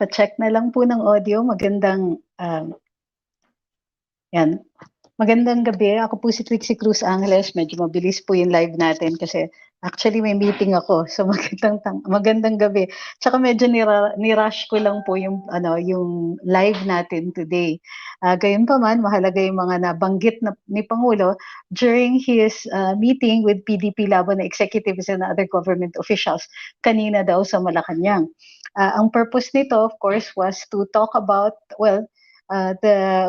Pa-check na lang po ng audio. Yan. Magandang gabi. Ako po si Trixie Cruz-Angeles. Medyo mabilis po yung live natin kasi actually may meeting ako. So magandang gabi. Tsaka medyo ni-rush ko lang po yung live natin today. Gayunpaman, mahalaga yung mga nabanggit ni Pangulo during his meeting with PDP Laban na executives and other government officials kanina daw sa Malacanang. Ang purpose nito, of course, was to talk about,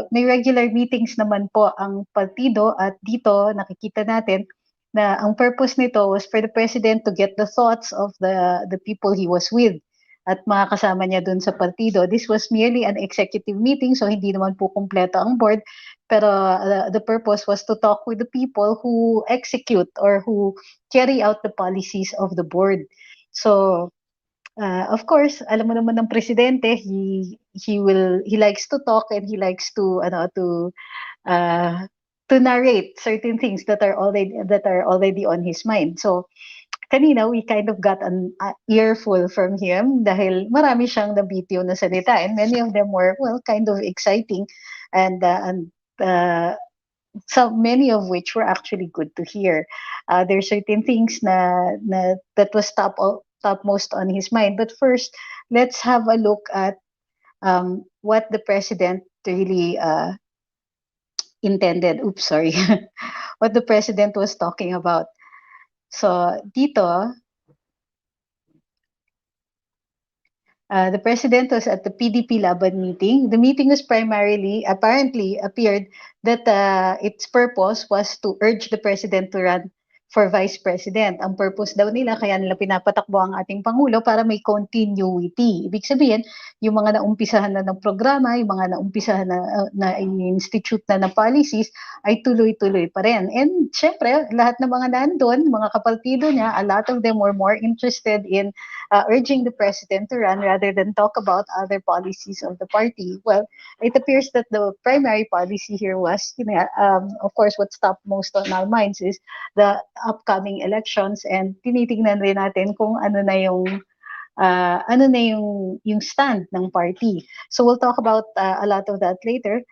may regular meetings naman po ang partido at dito nakikita natin na ang purpose nito was for the president to get the thoughts of the people he was with at mga kasama niya dun sa partido. This was merely an executive meeting, so hindi naman po kumpleto ang board, pero the purpose was to talk with the people who execute or who carry out the policies of the board. So of course, alam mo naman ng presidente, he likes to talk and he likes to narrate certain things that are already on his mind. So kanina we kind of got an earful from him dahil marami siyang nabitiw na salita and many of them were kind of exciting and so many of which were actually good to hear. There are certain things that was topmost on his mind. But first, let's have a look at what the president really intended. Oops, sorry. What the president was talking about. So dito, the president was at the PDP Laban meeting. The meeting was apparently appeared that its purpose was to urge the president to run for vice president. Ang purpose daw nila, kaya nila pinapatakbo ang ating Pangulo para may continuity. Ibig sabihin, yung mga naumpisahan na ng programa, yung mga naumpisahan na institute na ng policies, ay tuloy-tuloy pa rin. And syempre, lahat ng mga nandun, mga kapartido niya, a lot of them were more interested in urging the president to run rather than talk about other policies of the party. Well, it appears that the primary policy here was, of course, what's top most on our minds is the upcoming elections, and tinitingnan rin natin kung ano na yung stand ng party. So we'll talk about a lot of that later.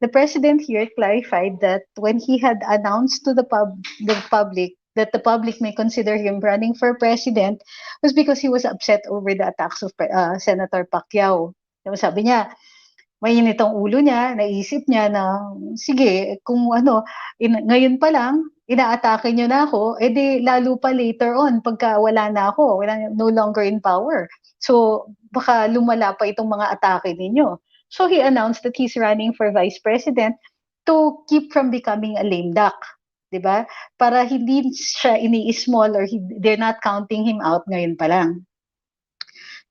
The president here clarified that when he had announced to the public that the public may consider him running for president was because he was upset over the attacks of Senator Pacquiao. Sabi niya, mainit ang ulo niya, naisip niya na, sige, kung ngayon pa lang, inaatake niyo na ako, edi lalo pa later on, pagka wala na ako, no longer in power. So, baka lumala pa itong mga atake ninyo. So, he announced that he's running for vice president to keep from becoming a lame duck. Diba? Para hindi siya ini-small or they're not counting him out ngayon pa lang.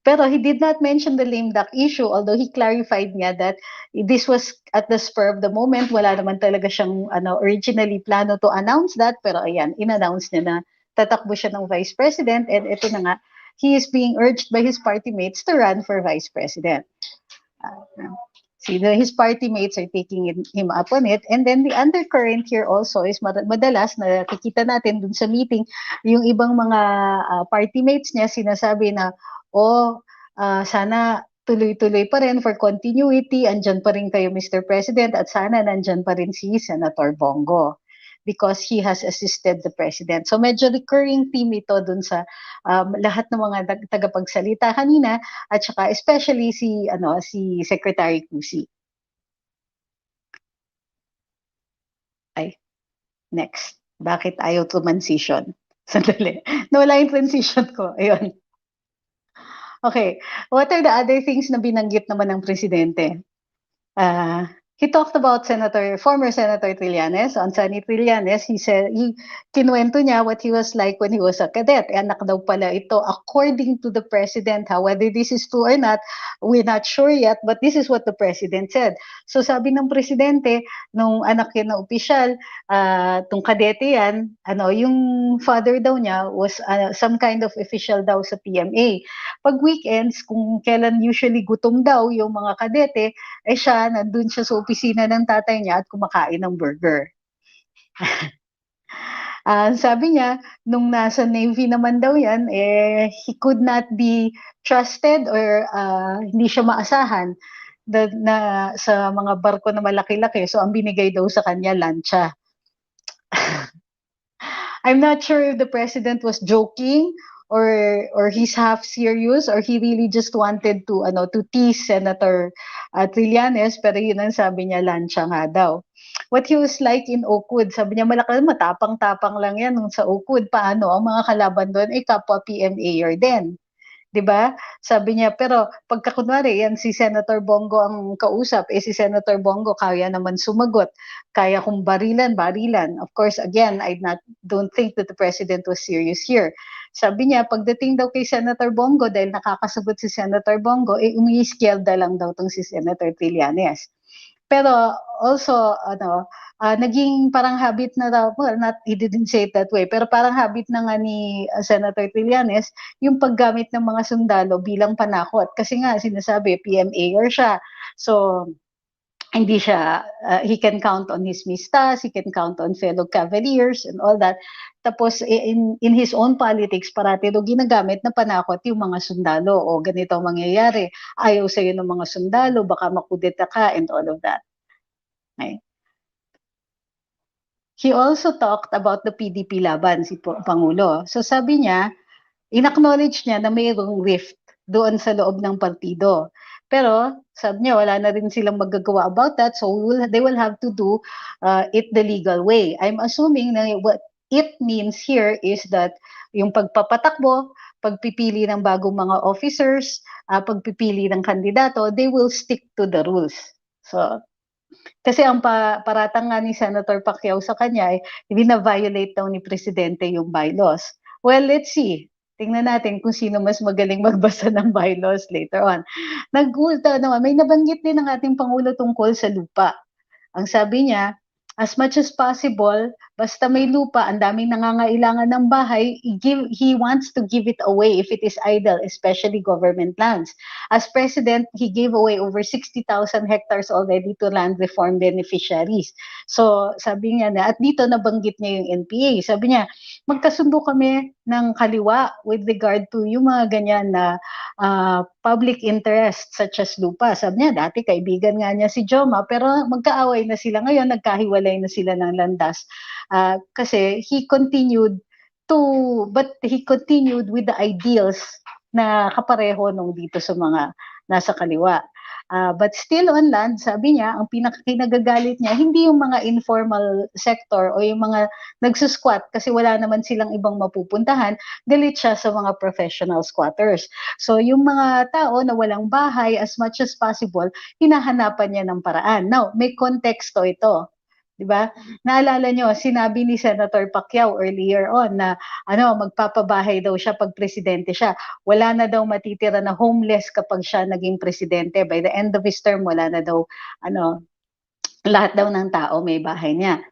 Pero he did not mention the lame duck issue, although he clarified niya that this was at the spur of the moment. Wala naman talaga siyang originally plano to announce that, pero ayan, in-announce niya na tatakbo siya ng vice president, and ito na nga, he is being urged by his party mates to run for vice president. His party mates are taking him up on it. And then the undercurrent here also is madalas nakikita natin dun sa meeting, yung ibang mga party mates niya sinasabi na, sana tuloy-tuloy pa rin for continuity, andyan pa rin kayo Mr. President, at sana nandyan pa rin si Senator Bongo because he has assisted the president. So medyo recurring theme ito dun sa lahat ng mga tagapagsalita kanina, at saka especially si Secretary Cusi. Next. Bakit ayaw transition? Sandali. Nawala yung transition ko. Ayun. Okay, what are the other things na binanggit naman ng presidente? He talked about former Senator Trillanes. On Sonny Trillanes, he kinuwento niya what he was like when he was a cadet. Anak daw pala ito, according to the president. Whether this is true or not, we're not sure yet, but this is what the president said. So sabi ng presidente, nung anak yan na opisyal, tong kadete yan, yung father daw niya was some kind of official daw sa PMA. Pag weekends, kung kailan usually gutom daw yung mga kadete, siya, nandun siya sa opisina ng tatay niya at kumakain ng burger. Sabi niya, nung nasa Navy naman daw yan, he could not be trusted or hindi siya maasahan sa mga barko na malaki-laki. So, ang binigay daw sa kanya, lancha. I'm not sure if the president was joking or he's half serious or he really just wanted to tease Senator Trillanes, pero yun ang sabi niya, lancha nga daw. What he was like in Oakwood, sabi niya, matapang-tapang lang yan nung sa Oakwood. Paano? Ang mga kalaban doon ay kapwa PMAer din. 'Di ba? Sabi niya, pero pagka kunwari yan si Senator Bongo ang kausap, si Senator Bongo kaya naman sumagot, kaya kung barilan. Of course, again, don't think that the president was serious here. Sabi niya, pagdating daw kay Senator Bongo, dahil nakakasagot si Senator Bongo, umiiskiyelda lang daw tong si Senator Trillanes. Pero also, naging parang habit na daw, well, he didn't say it that way, pero parang habit na nga ni Senator Trillanes yung paggamit ng mga sundalo bilang panakot. Kasi nga, sinasabi, PMAer siya. So, hindi siya, he can count on his mistas, he can count on fellow cavaliers and all that. Tapos, in his own politics, parati daw ginagamit na panakot yung mga sundalo. O ganito ang mangyayari. Ayaw sa'yo ng mga sundalo, baka makudeta ka and all of that. Okay. He also talked about the PDP Laban, si Pangulo. So sabi niya, in-acknowledge niya na mayroong rift doon sa loob ng partido. Pero sabi niya, wala na rin silang magagawa about that, so they will have to do it the legal way. I'm assuming na what it means here is that yung pagpapatakbo, pagpipili ng bagong mga officers, pagpipili ng kandidato, they will stick to the rules. So, kasi ang paratang nga ni Senator Pacquiao sa kanya ay bina-violate daw ni Presidente yung bylaws. Well, let's see. Tingnan natin kung sino mas magaling magbasa ng bylaws later on. Naman, may nabanggit din ng ating Pangulo tungkol sa lupa. Ang sabi niya, as much as possible, basta may lupa, ang daming nangangailangan ng bahay, he wants to give it away if it is idle, especially government lands. As president, he gave away over 60,000 hectares already to land reform beneficiaries. So, sabi niya na, at dito nabanggit niya yung NPA. Sabi niya, magkasundo kami ng kaliwa with regard to yung mga ganyan na public interest such as lupa. Sabi niya, dati kaibigan nga niya si Joma, pero magkaaway na sila ngayon, nagkahiwalay na sila ng landas. Kasi he continued with the ideals na kapareho nung dito sa mga nasa kaliwa. But still on land, sabi niya, ang pinakakinagagalit niya, hindi yung mga informal sector o yung mga nagsusquat kasi wala naman silang ibang mapupuntahan, galit siya sa mga professional squatters. So yung mga tao na walang bahay, as much as possible, hinahanapan niya ng paraan. Now, may konteksto ito. Diba? Naalala nyo, sinabi ni Senator Pacquiao earlier on na magpapabahay daw siya pag presidente siya. Wala na daw matitira na homeless kapag siya naging presidente. By the end of his term, wala na daw lahat daw ng tao may bahay niya.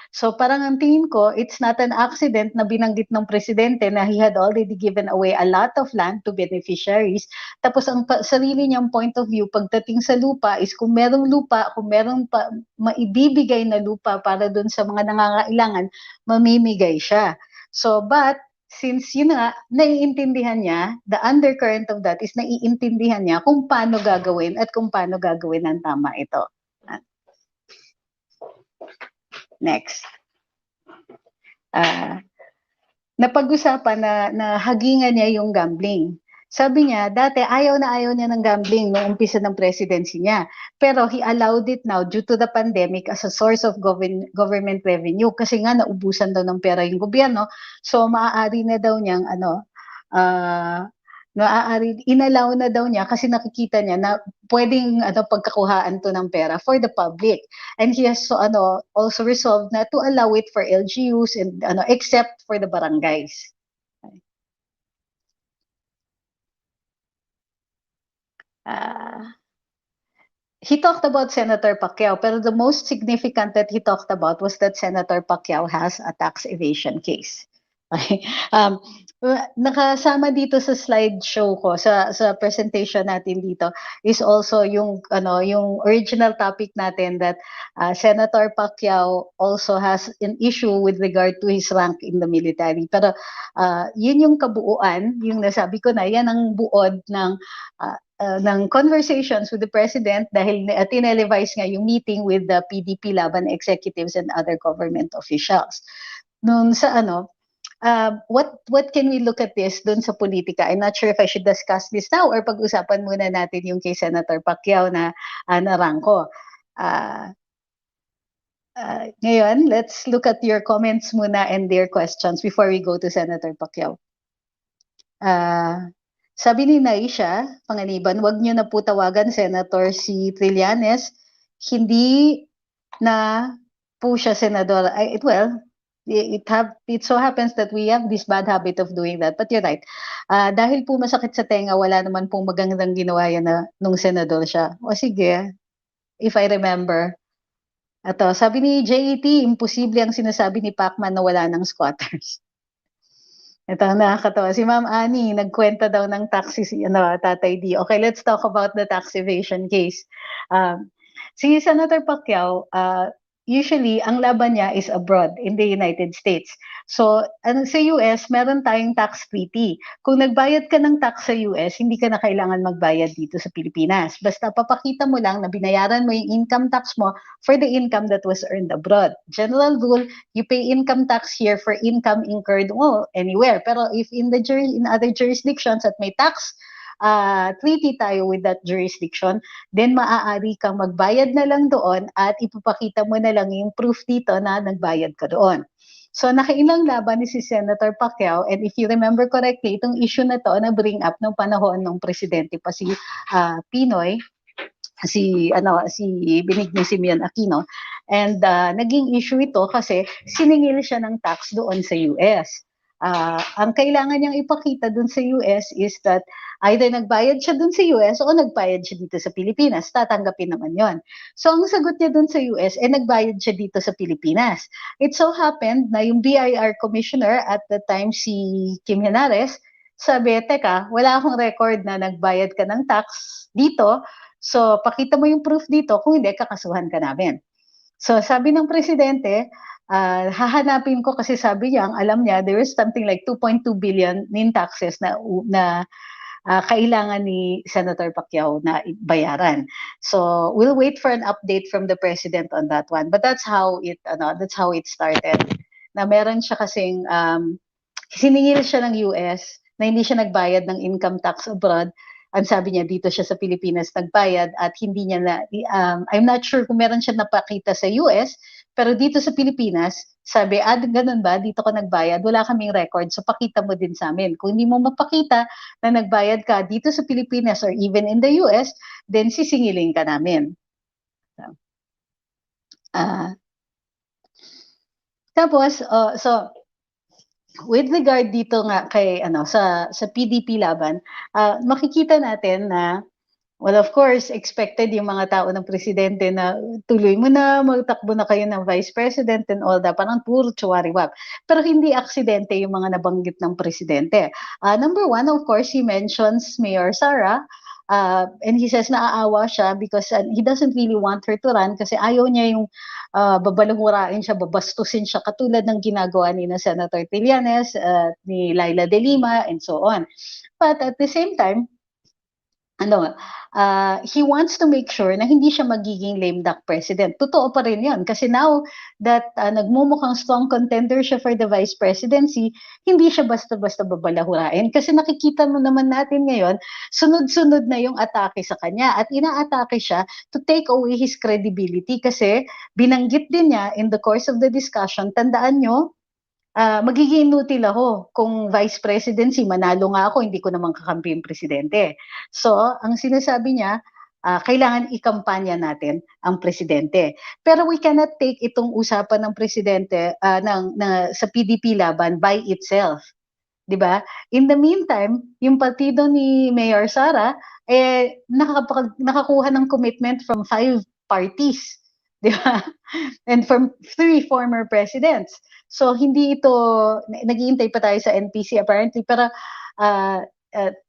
So parang ang tingin ko, it's not an accident na binanggit ng presidente na he had already given away a lot of land to beneficiaries. Tapos ang sarili niyang point of view pagdating sa lupa is kung merong lupa, kung merong maibibigay na lupa para dun sa mga nangangailangan, mamimigay siya. So but since yun nga, naiintindihan niya, the undercurrent of that is naiintindihan niya kung paano gagawin at kung paano gagawin ng tama ito. Next. Napag-usapan na hagingan niya yung gambling. Sabi niya, dati ayaw niya ng gambling noong umpisa ng presidency niya. Pero he allowed it now due to the pandemic as a source of government revenue. Kasi nga naubusan daw ng pera yung gobyerno. So maaari na daw niyang inalaw na daw niya kasi nakikita niya na pwedeng pagkakuhaan to ng pera for the public. And he has also resolved na to allow it for LGUs and except for the barangays. He talked about Senator Pacquiao, pero the most significant that he talked about was that Senator Pacquiao has a tax evasion case. Okay. Nakasama dito sa slideshow ko sa presentation natin dito is also yung yung original topic natin that Senator Pacquiao also has an issue with regard to his rank in the military. Pero yun yung kabuuan, yung nasabi ko na yan ang buod ng conversations with the president dahil tinelevise nga yung meeting with the PDP Laban executives and other government officials. Noon sa what can we look at this dun sa politika? I'm not sure if I should discuss this now or pag-usapan muna natin yung kay Senator Pacquiao na narangko. Ngayon, let's look at your comments muna and their questions before we go to Senator Pacquiao. Sabi ni Naisha Panganiban, wag niyo na po tawagan Senator si Trillanes. Hindi na po siya senador. Well, it so happens that we have this bad habit of doing that. But you're right. Dahil po masakit sa tenga, wala naman pong magandang ginawa yan na nung senador siya. O sige, if I remember. Ito, sabi ni JET, imposible ang sinasabi ni Pacman na wala ng squatters. Ito, nakakatawa. Si Ma'am Annie, nagkwenta daw ng taxi si Tatay D. Okay, let's talk about the tax evasion case. Si Senator Pacquiao, usually, ang laban niya is abroad in the United States. So, sa US, meron tayong tax treaty. Kung nagbayad ka ng tax sa US, hindi ka na kailangan magbayad dito sa Pilipinas. Basta papakita mo lang na binayaran mo yung income tax mo for the income that was earned abroad. General rule, you pay income tax here for income incurred anywhere. Pero if in other jurisdictions at may tax treaty tayo with that jurisdiction, then maaari kang magbayad na lang doon at ipapakita mo na lang yung proof dito na nagbayad ka doon. So nakailang laban ni si Senator Pacquiao, and if you remember correctly, itong issue na to na bring up nung panahon ng presidente pa si Pinoy, si Benigno Simeon Aquino, and naging issue ito kasi siningil siya ng tax doon sa US. Ang kailangan niyang ipakita dun sa US is that either nagbayad siya dun sa US o nagbayad siya dito sa Pilipinas. Tatanggapin naman yon. So ang sagot niya dun sa US, nagbayad siya dito sa Pilipinas. It so happened na yung BIR commissioner at the time si Kim Henares, sabi, teka, wala akong record na nagbayad ka ng tax dito, so pakita mo yung proof dito, kung hindi, kakasuhan ka namin. So sabi ng presidente, hahanapin ko kasi sabi niya, ang alam niya, there is something like 2.2 billion in taxes na kailangan ni Senator Pacquiao na bayaran. So we'll wait for an update from the president on that one. But that's how it started. Na meron siya kasing siningil siya ng US na hindi siya nagbayad ng income tax abroad. Ang sabi niya, dito siya sa Pilipinas nagbayad at hindi niya na, I'm not sure kung meron siya napakita sa US, pero dito sa Pilipinas, sabi, ganun ba, dito ko nagbayad, wala kaming record, so pakita mo din sa amin. Kung hindi mo mapakita na nagbayad ka dito sa Pilipinas or even in the US, then sisingilin ka namin. Tapos, so, with regard dito nga kay sa PDP Laban, makikita natin na well, of course, expected yung mga tao ng presidente na tuloy mo na, magtakbo na kayo ng vice president and all that, parang puro chuwariwap. Pero hindi aksidente yung mga nabanggit ng presidente. Number one, of course, he mentions Mayor Sara, and he says naaawa siya because he doesn't really want her to run kasi ayaw niya yung babalangurain siya, babastusin siya katulad ng ginagawa ni na Senator Trillanes, ni Laila de Lima, and so on. But at the same time, he wants to make sure na hindi siya magiging lame duck president. Totoo pa rin yun. Kasi now that nagmumukhang strong contender siya for the vice presidency, hindi siya basta-basta babalahurain. Kasi nakikita mo naman natin ngayon, sunod-sunod na yung atake sa kanya. At inaatake siya to take away his credibility. Kasi binanggit din niya in the course of the discussion, tandaan nyo, magiging inutil ako kung vice presidency, manalo nga ako, hindi ko naman kakampi yung presidente. So, ang sinasabi niya, kailangan ikampanya natin ang presidente. Pero we cannot take itong usapan ng presidente sa PDP Laban by itself. 'Di ba? In the meantime, yung partido ni Mayor Sara nakakuha ng commitment from 5 parties di ba? And from 3 former presidents. So hindi ito, naghihintay pa tayo sa NPC apparently, pero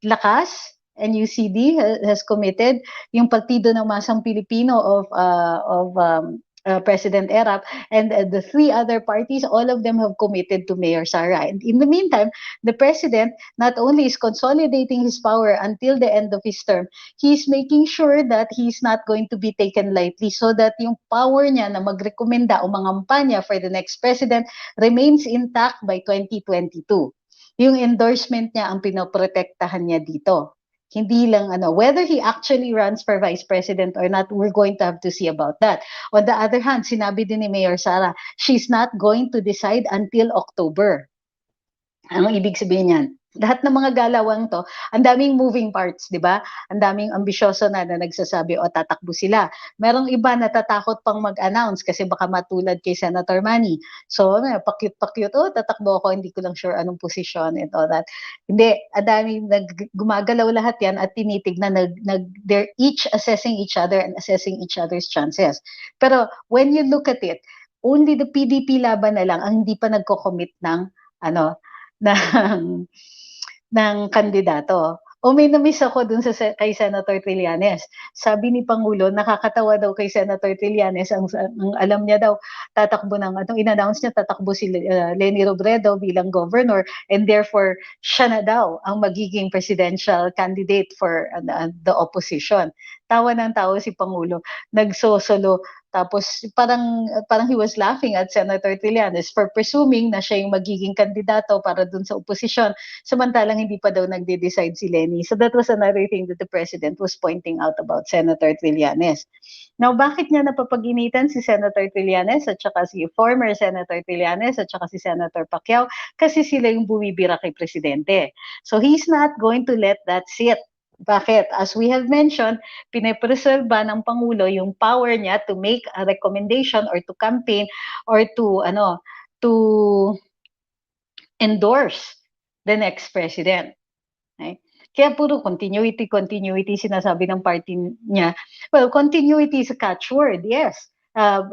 Lakas, NUCD has committed, yung Partido ng Masang Pilipino of President Erap, and the 3 other parties, all of them have committed to Mayor Sara. And in the meantime, the president not only is consolidating his power until the end of his term, he's making sure that he's not going to be taken lightly, so that yung power niya na magrekomenda o mangampanya for the next president remains intact by 2022. Yung endorsement niya ang pinoprotektahan niya dito. Hindi lang whether he actually runs for vice president or not, we're going to have to see about that. On the other hand, sinabi din ni Mayor Sara, she's not going to decide until October. Anong ibig sabihin yan? Lahat ng mga galawang to, ang daming moving parts, di ba? Ang daming ambisyoso na nagsasabi, tatakbo sila. Merong iba natatakot pang mag-announce kasi baka matulad kay Senator Manny. So, pakyut-pakyut, tatakbo ako, hindi ko lang sure anong posisyon and all that. Hindi, ang daming gumagalaw lahat yan at tinitignan, they're each assessing each other and assessing each other's chances. Pero when you look at it, only the PDP Laban na lang ang hindi pa nagko-commit ng ng kandidato. May na-miss ako dun kay Senator Trillanes. Sabi ni Pangulo, nakakatawa daw kay Senator Trillanes, ang alam niya daw, tatakbo in-announce niya, tatakbo si Leni Robredo bilang governor, and therefore, siya na daw ang magiging presidential candidate for the opposition. Tawa ng tawa si Pangulo, nagsosolo. Tapos parang he was laughing at Senator Trillanes for presuming na siya yung magiging kandidato para dun sa oposisyon, samantalang hindi pa daw nagde-decide si Leni. So that was another thing that the president was pointing out about Senator Trillanes. Now, bakit niya napapaginitan si Senator Trillanes at saka si former Senator Trillanes at saka si Senator Pacquiao? Kasi sila yung bumibira kay presidente. So he's not going to let that sit. Bakit? As we have mentioned, pinepreserba ng Pangulo yung power niya to make a recommendation or to campaign or to endorse the next president. Okay? Kaya puro continuity sinasabi ng party niya. Well, continuity is a catchword, yes.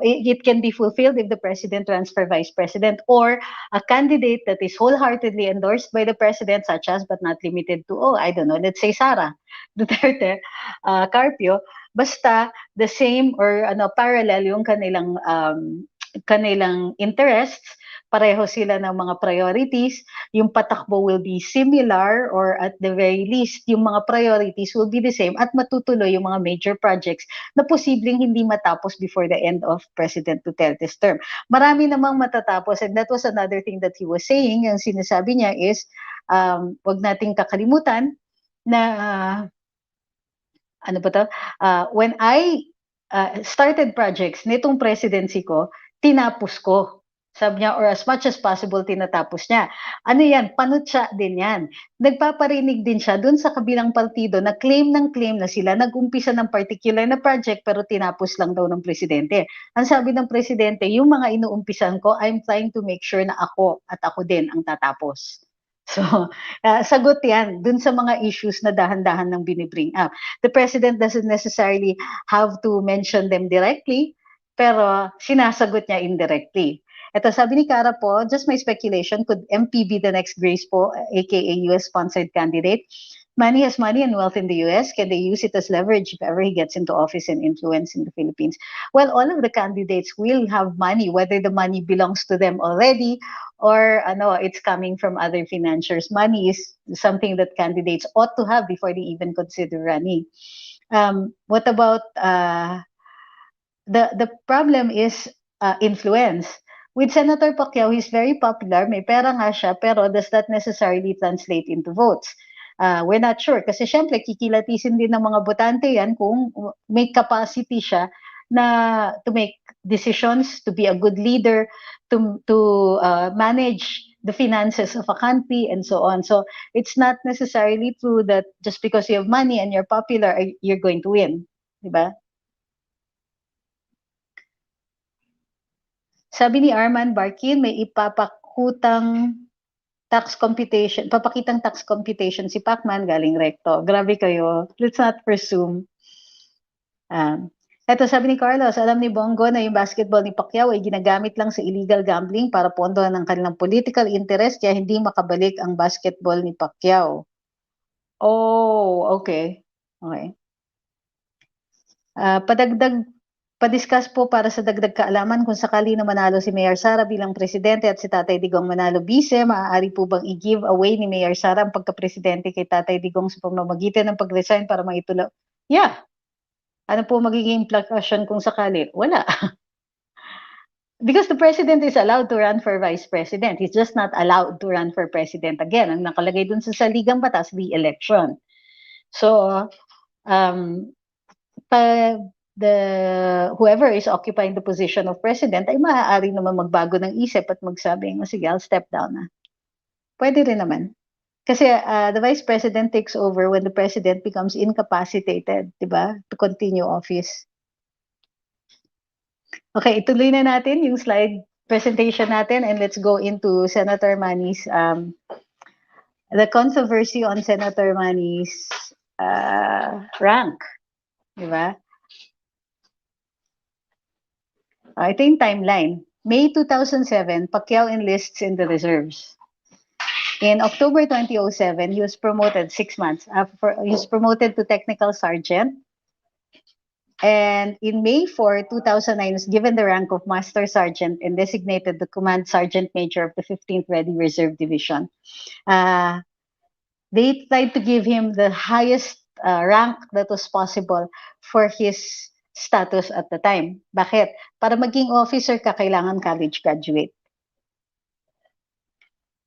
It can be fulfilled if the president runs for vice president or a candidate that is wholeheartedly endorsed by the president, such as but not limited to, I don't know, let's say Sara Duterte, Carpio, basta the same or parallel yung kanilang interests, pareho sila ng mga priorities, yung patakbo will be similar or at the very least, yung mga priorities will be the same at matutuloy yung mga major projects na posibleng hindi matapos before the end of President Duterte's term. Marami namang matatapos, and that was another thing that he was saying. Yung sinasabi niya is, wag nating kakalimutan na when I started projects nitong presidency ko, tinapos ko. Sabi niya, or as much as possible, tinatapos niya. Ano yan? Panutsa din yan. Nagpaparinig din siya dun sa kabilang partido na claim na sila nag-umpisa ng particular na project pero tinapos lang daw ng presidente. Ang sabi ng presidente, yung mga inuumpisan ko, I'm trying to make sure na ako at ako din ang tatapos. So, sagot yan dun sa mga issues na dahan-dahan ng binibring up. The president doesn't necessarily have to mention them directly, pero sinasagot niya indirectly. Ito, sabi ni Cara po, just my speculation, could MP be the next Grace po, aka US-sponsored candidate? Manny has money and wealth in the US. Can they use it as leverage if ever he gets into office and influence in the Philippines? Well, all of the candidates will have money, whether the money belongs to them already or it's coming from other financiers. Money is something that candidates ought to have before they even consider running. What about the problem is influence. With Senator Pacquiao, he's very popular, may pera nga siya, pero does that necessarily translate into votes? We're not sure. Kasi syempre, kikilatisin din ng mga botante yan kung may capacity siya na to make decisions, to be a good leader, to manage the finances of a country, and so on. So it's not necessarily true that just because you have money and you're popular, you're going to win. Diba? Sabi ni Arman Barkin, may papakitang tax computation si Pacman galing Recto. Grabe kayo. Let's not presume. Eto sabi ni Carlos, alam ni Bongo na yung basketball ni Pacquiao ay ginagamit lang sa illegal gambling para pondo ng kanilang political interest kaya hindi makabalik ang basketball ni Pacquiao. Oh, okay. Okay. Padiscuss po para sa dagdag kaalaman kung sakali na manalo si Mayor Sara bilang presidente at si Tatay Digong manalo bise, maaari po bang i-give away ni Mayor Sara ang pagka-presidente kay Tatay Digong sa pamamagitan ng pag-resign para maitulak? Yeah. Ano po magiging implication kung sakali? Wala. Because the president is allowed to run for vice president. He's just not allowed to run for president again. Ang nakalagay dun sa saligang batas, re-election. So, um, whoever is occupying the position of president ay maaari naman magbago ng isip at magsabing, sige, I'll step down na. Pwede rin naman. Kasi the vice president takes over when the president becomes incapacitated, di ba? To continue office. Okay, ituloy na natin yung slide presentation natin and let's go into Senator Manny's the controversy on Senator Manny's rank, di ba? Ito yung timeline. May 2007, Pacquiao enlists in the reserves. In October 2007, he was promoted 6 months. He was promoted to technical sergeant. And in May 4, 2009, was given the rank of Master Sergeant and designated the Command Sergeant Major of the 15th Ready Reserve Division. They tried to give him the highest rank that was possible for his status at the time. Bakit? Para maging officer ka, kailangan college graduate.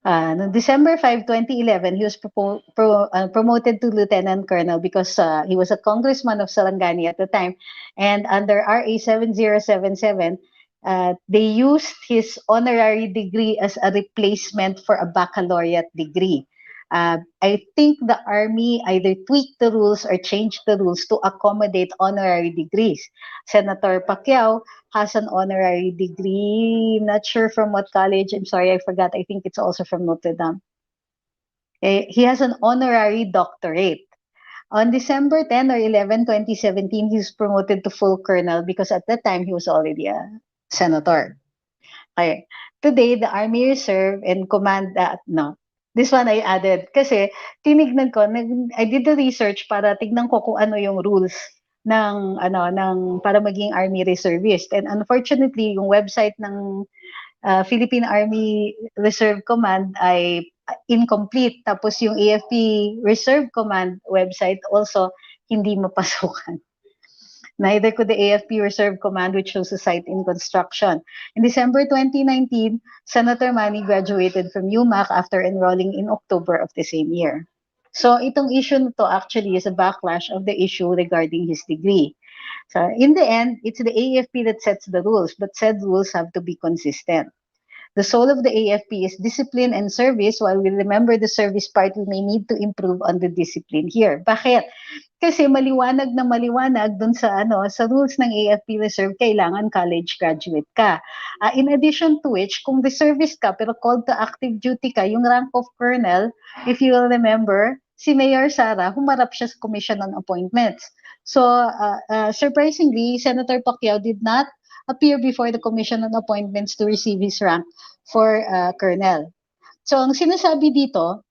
No December 5, 2011, he was promoted to Lieutenant Colonel because he was a congressman of Sarangani at the time. And under RA 7077, they used his honorary degree as a replacement for a baccalaureate degree. I think the Army either tweaked the rules or changed the rules to accommodate honorary degrees. Senator Pacquiao has an honorary degree, not sure from what college, I'm sorry, I forgot, I think it's also from Notre Dame. He has an honorary doctorate. On December 10 or 11, 2017, he was promoted to full colonel because at that time he was already a senator. Okay. Today, the Army Reserve and Command, no, this one I added kasi tinignan ko, I did the research para tignan ko kung ano yung rules ng para maging Army Reservist. And unfortunately, yung website ng Philippine Army Reserve Command ay incomplete. Tapos yung AFP Reserve Command website also hindi mapasukan. Neither could the AFP Reserve Command, which was a site in construction. In December 2019, Senator Manny graduated from UMAC after enrolling in October of the same year. So itong issue na to actually is a backlash of the issue regarding his degree. So in the end, it's the AFP that sets the rules, but said rules have to be consistent. The soul of the AFP is discipline and service. While we remember the service part, we may need to improve on the discipline here. Bakit? Kasi maliwanag na maliwanag dun sa sa rules ng AFP Reserve, kailangan college graduate ka. In addition to which, kung reservist ka pero called to active duty ka, yung rank of colonel, if you will remember, si Mayor Sara, humarap siya sa Commission on Appointments. So, surprisingly, Senator Pacquiao did not appear before the Commission on Appointments to receive his rank for colonel. So, ang sinasabi dito,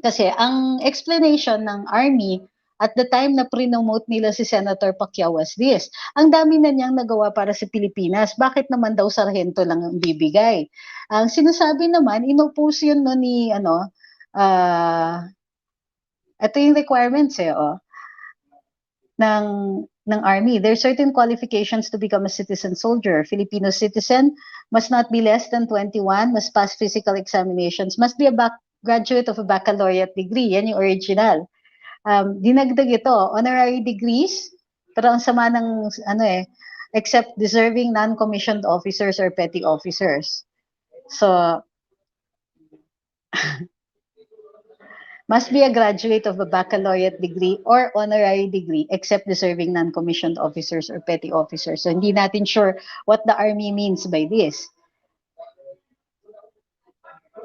kasi ang explanation ng Army at the time na pre-nomote nila si Senator Pacquiao was this: ang dami na niyang nagawa para sa Pilipinas, bakit naman daw sarhento lang ang bibigay? Ang sinasabi naman, inopose yun no ni ito yung requirements ng Army. There are certain qualifications to become a citizen soldier. Filipino citizen must not be less than 21, must pass physical examinations, must be a graduate of a baccalaureate degree. Yan yung original. Dinagdag ito, honorary degrees, pero ang sama ng except deserving non-commissioned officers or petty officers. So, must be a graduate of a baccalaureate degree or honorary degree except deserving non-commissioned officers or petty officers. So, hindi natin sure what the Army means by this.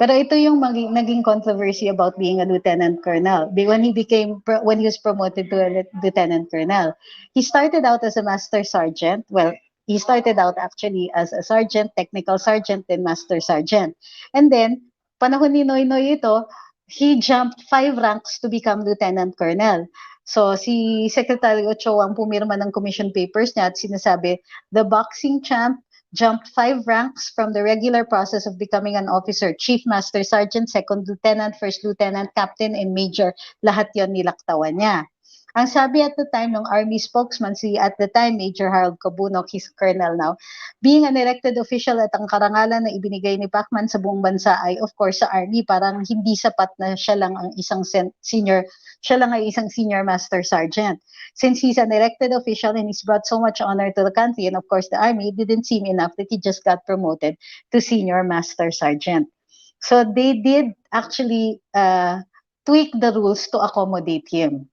Pero ito yung naging controversy about being a lieutenant colonel. When he was promoted to a lieutenant colonel, he started out as a master sergeant. Well, he started out actually as a sergeant, technical sergeant, then master sergeant. And then, panahon ni Noy ito, he jumped 5 ranks to become lieutenant colonel. So, si Secretary Ochoa ang pumirma ng commission papers niya at sinasabi, the boxing champ jumped 5 ranks from the regular process of becoming an officer, chief, master sergeant, second lieutenant, first lieutenant, captain, and major. Lahat yon nilaktawan niya. Ang sabi at the time ng Army spokesman, at the time, Major Harold Cabunok, he's colonel now, being an elected official at ang karangalan na ibinigay ni Pacman sa buong bansa ay, of course, sa Army, parang hindi sapat na siya lang ang isang senior master sergeant. Since he's an elected official and he's brought so much honor to the country and of course the army, it didn't seem enough that he just got promoted to senior master sergeant. So they did actually tweak the rules to accommodate him.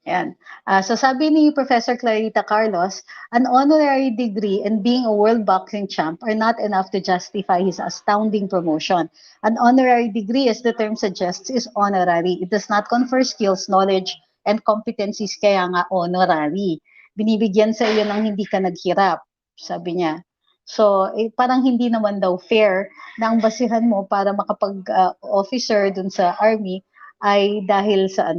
Yan. So sabi ni Professor Clarita Carlos, an honorary degree and being a world boxing champ are not enough to justify his astounding promotion. An honorary degree, as the term suggests, is honorary. It does not confer skills, knowledge, and competencies, kaya nga honorary. Binibigyan sa iyo ng hindi ka naghirap, sabi niya. So, parang hindi naman daw fair na ang basihan mo para makapag-officer dun sa army ay dahil sa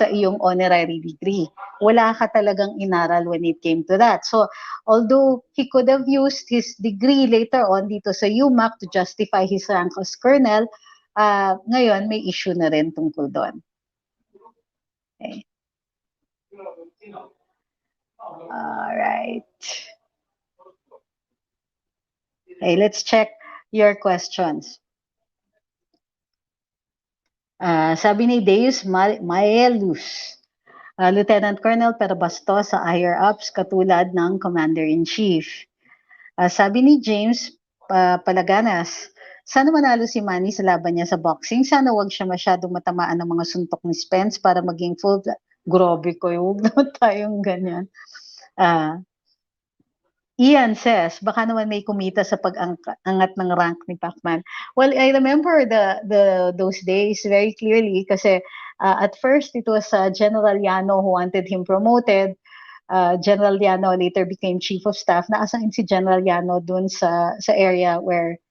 iyong honorary degree. Wala ka talagang inaral when it came to that. So, although he could have used his degree later on dito sa UMAC to justify his rank as colonel, ngayon may issue na rin tungkol doon. Okay. Alright. Okay, let's check your questions. Sabi ni Deus Maelus, Lieutenant Colonel pero bastos sa higher ups katulad ng Commander-in-Chief. Sabi ni James Palaganas, sana manalo si Manny sa laban niya sa boxing. Sana wag siya masyadong matamaan ng mga suntok ni Spence para maging full. Grabe ko, huwag naman tayong ganyan. Ian says, baka naman may kumita sa pag-angat ng rank ni Pacman. Well, I remember those days very clearly kasi at first it was General Llano who wanted him promoted. General Llano later became Chief of Staff. Naasahin si General Llano dun sa area where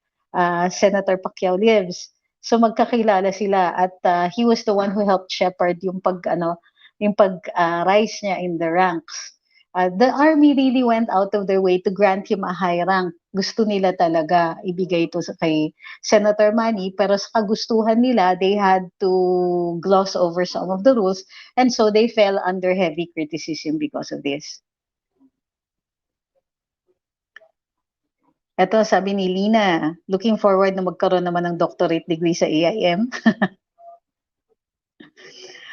Senator Pacquiao lives. So magkakilala sila at he was the one who helped shepherd yung pag-rise niya in the ranks. The army really went out of their way to grant him a high rank. Gusto nila talaga ibigay ito kay Senator Manny, pero sa kagustuhan nila, they had to gloss over some of the rules, and so they fell under heavy criticism because of this. Ito, sabi ni Lina, looking forward na magkaroon naman ng doctorate degree sa AIM.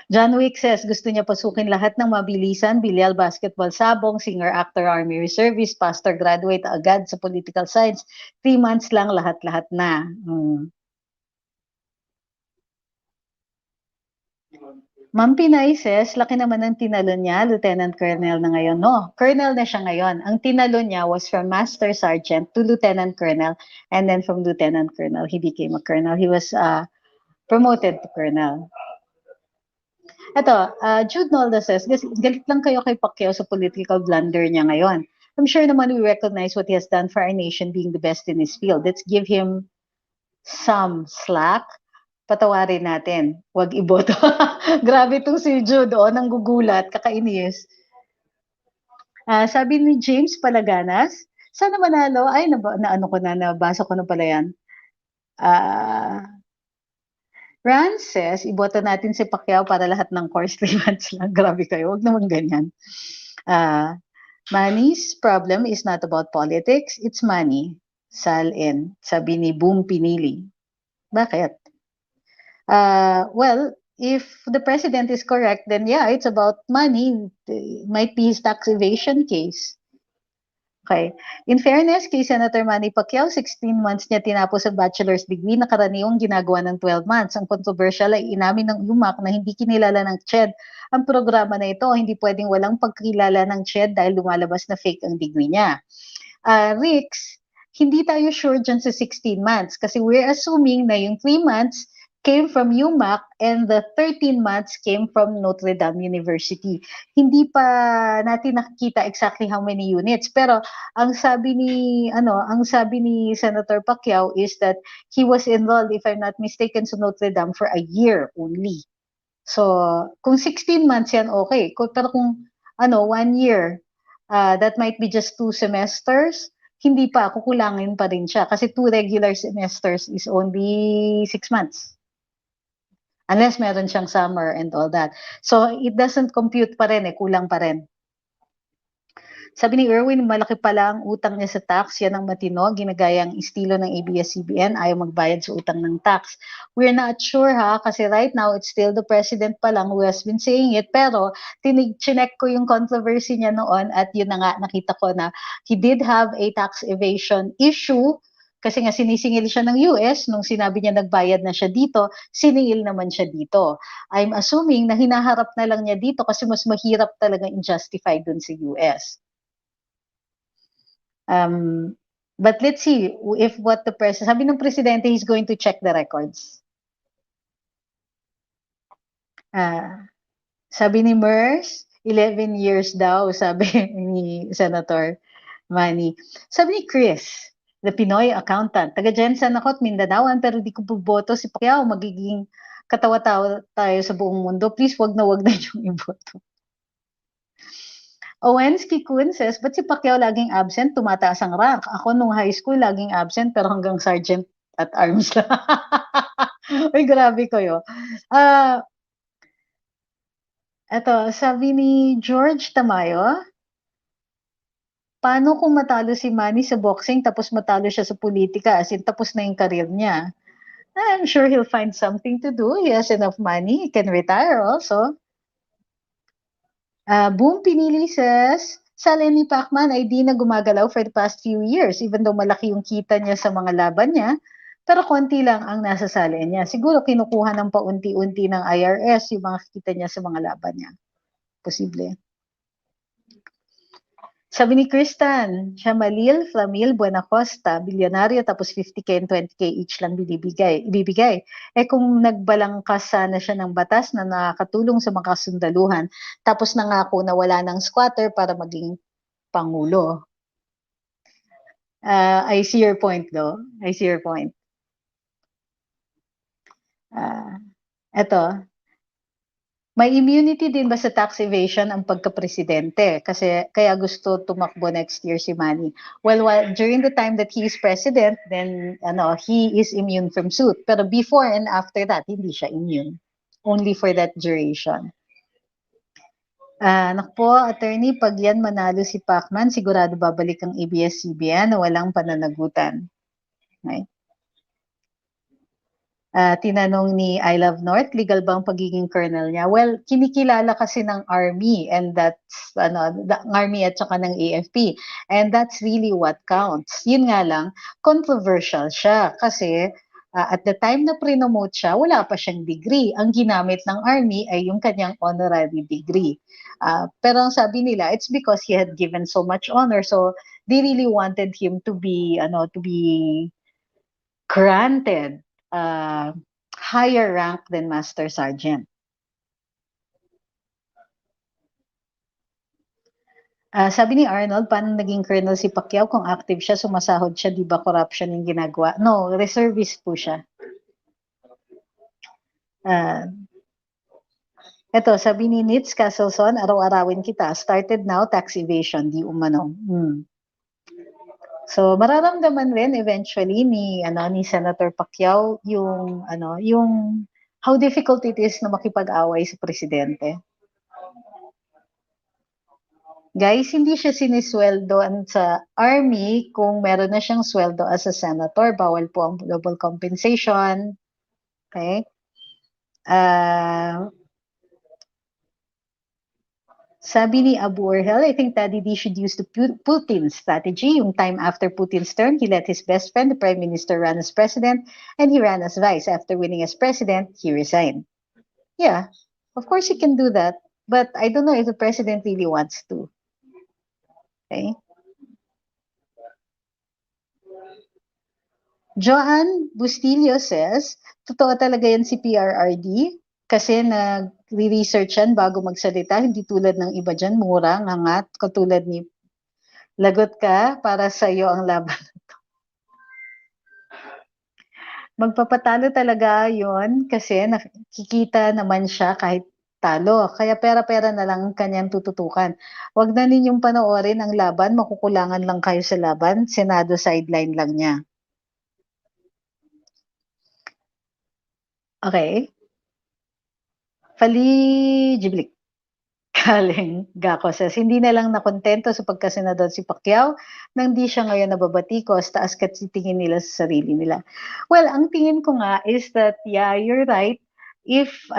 John Wick says, gusto niya pasukin lahat ng mabilisan, bilyal, basketball, sabong, singer, actor, army reservist, pastor, graduate agad sa political science. 3 months lang, lahat-lahat na. Ma'am Pinay says, laki naman ang tinalo niya, Lieutenant Colonel na ngayon. No, Colonel na siya ngayon. Ang tinalo niya was from Master Sergeant to Lieutenant Colonel, and then from Lieutenant Colonel, he became a Colonel. He was promoted to Colonel. Ito, Jude Nolda says, galit lang kayo kay Pacquiao sa political blunder niya ngayon. I'm sure naman we recognize what he has done for our nation being the best in his field. Let's give him some slack. Patawarin natin. Huwag iboto. Grabe itong si Jude, nanggugulat, kakainis. Sabi ni James Palaganas, sana manalo. Ay, nabasa ko na pala yan. Ran says, iboto natin si Pacquiao para lahat ng course 3 months lang. Grabe kayo, huwag naman ganyan. Manny's problem is not about politics, it's money. Salin, sabi ni Boom Pinili. Bakit? Well, if the president is correct, then yeah, it's about money. It might be his tax evasion case. Okay. In fairness, kay Senator Manny Pacquiao, 16 months niya tinapos ang bachelor's degree na karaniwang ginagawa ng 12 months. Ang controversial ay inamin ng UMAC na hindi kinilala ng CHED ang programa na ito. Hindi pwedeng walang pagkilala ng CHED dahil lumalabas na fake ang degree niya. Rix, hindi tayo sure dyan sa 16 months kasi we're assuming na yung 3 months came from UMAC and the 13 months came from Notre Dame University. Hindi pa natin nakikita exactly how many units, pero ang sabi ni Senator Pacquiao is that he was enrolled, if I'm not mistaken, sa Notre Dame for a year only. So, kung 16 months yan, okay. Pero kung 1 year, that might be just 2 semesters, hindi pa, kukulangin pa rin siya. Kasi 2 regular semesters is only 6 months. Unless meron siyang summer and all that. So, it doesn't compute pa rin kulang pa rin. Sabi ni Erwin, malaki pala ang utang niya sa tax. Yan ang matino. Ginagayang estilo ng ABS-CBN. Ayaw magbayad sa utang ng tax. We're not sure kasi right now, it's still the president pa lang who has been saying it. Pero, chinek ko yung controversy niya noon at yun na nga, nakita ko na he did have a tax evasion issue kasi nga sinisingil siya ng US nung sinabi niya nagbayad na siya dito, siningil naman siya dito. I'm assuming na hinaharap na lang niya dito kasi mas mahirap talaga i-justify dun sa US. But let's see if what the president, sabi ng presidente, he's going to check the records. Sabi ni Mers, 11 years daw, sabi ni Senator Manny. Sabi ni Chris, the Pinoy accountant, taga Jensen ako at Mindanaoan, pero di ko boboto si Pacquiao, magiging katawa-tawa tayo sa buong mundo. Please, wag na yung iboto. Owensky Kun says, ba't si Pacquiao laging absent, tumataas ang rank? Ako nung high school, laging absent, pero hanggang sergeant at arms lang. Uy, grabe kayo. Eto, sabi ni George Tamayo, paano kung matalo si Manny sa boxing tapos matalo siya sa politika, as in tapos na yung career niya? I'm sure he'll find something to do. He has enough money. He can retire also. Boom Pinili says, sa ni Pacman ay di na gumagalaw for the past few years, even though malaki yung kita niya sa mga laban niya, pero konti lang ang nasa salian niya. Siguro kinukuha ng paunti-unti ng IRS yung mga kita niya sa mga laban niya. Posible. Sabi ni Kristan, Shamalil, Flamil, Buenacosta, bilyonaryo, tapos 50K and 20K each lang ibibigay. Kung nagbalangkas sana siya ng batas na nakatulong sa mga kasundaluhan, tapos nangako na wala ng squatter para maging pangulo. I see your point though. I see your point. Eto, may immunity din ba sa tax evasion ang pagka-presidente? Kasi kaya gusto tumakbo next year si Manny. Well, during the time that he is president, then he is immune from suit. Pero before and after that, hindi siya immune. Only for that duration. Nakpo, attorney, pag yan manalo si Pacman, sigurado babalik ang ABS-CBN na walang pananagutan. Okay. Tinanong ni I Love North, legal bang pagiging colonel niya? Well, kinikilala kasi ng Army and that's the Army at saka ng AFP. And that's really what counts. Yun nga lang, controversial siya kasi at the time na pre-nomote siya, wala pa siyang degree. Ang ginamit ng Army ay yung kanyang honorary degree. Pero ang sabi nila, it's because he had given so much honor. So they really wanted him to be granted higher rank than Master Sergeant. Sabi ni Arnold, paano naging colonel si Pacquiao kung active siya, sumasahod siya, di ba corruption yung ginagawa? No, reservist po siya. Ito, sabi ni Nitz Castleson, araw-arawin kita, started now, tax evasion, di umano. So mararamdaman rin eventually ni Senator Pacquiao yung how difficult it is na makipag-away sa presidente. Guys, hindi siya sinisweldoan sa Army kung meron na siyang sweldo as a senator. Bawal po ang double compensation. Okay? Sabi ni Abu Orhel, I think Daddy D should use the Putin strategy. Yung time after Putin's term, he let his best friend, the Prime Minister, run as president, and he ran as vice. After winning as president, he resigned. Yeah, of course he can do that. But I don't know if the president really wants to. Okay? Joanne Bustillo says, totoo talaga yan si PRRD kasi nag-research yan bago magsalita, hindi tulad ng iba dyan, mura, ngangat, katulad ni lagot ka para sa iyo ang laban. Magpapatalo talaga yon kasi nakikita naman siya kahit talo. Kaya pera-pera na lang ang kanyang tututukan. Huwag na ninyong panoorin ang laban, makukulangan lang kayo sa laban, Senado sideline lang niya. Okay. Paligiblik. Galing Gako says, hindi na lang nakontento sa pagkasenador si Pacquiao nang di siya ngayon nababatikos, taas kasi tingin nila sa sarili nila. Well, ang tingin ko nga is that, yeah, you're right. If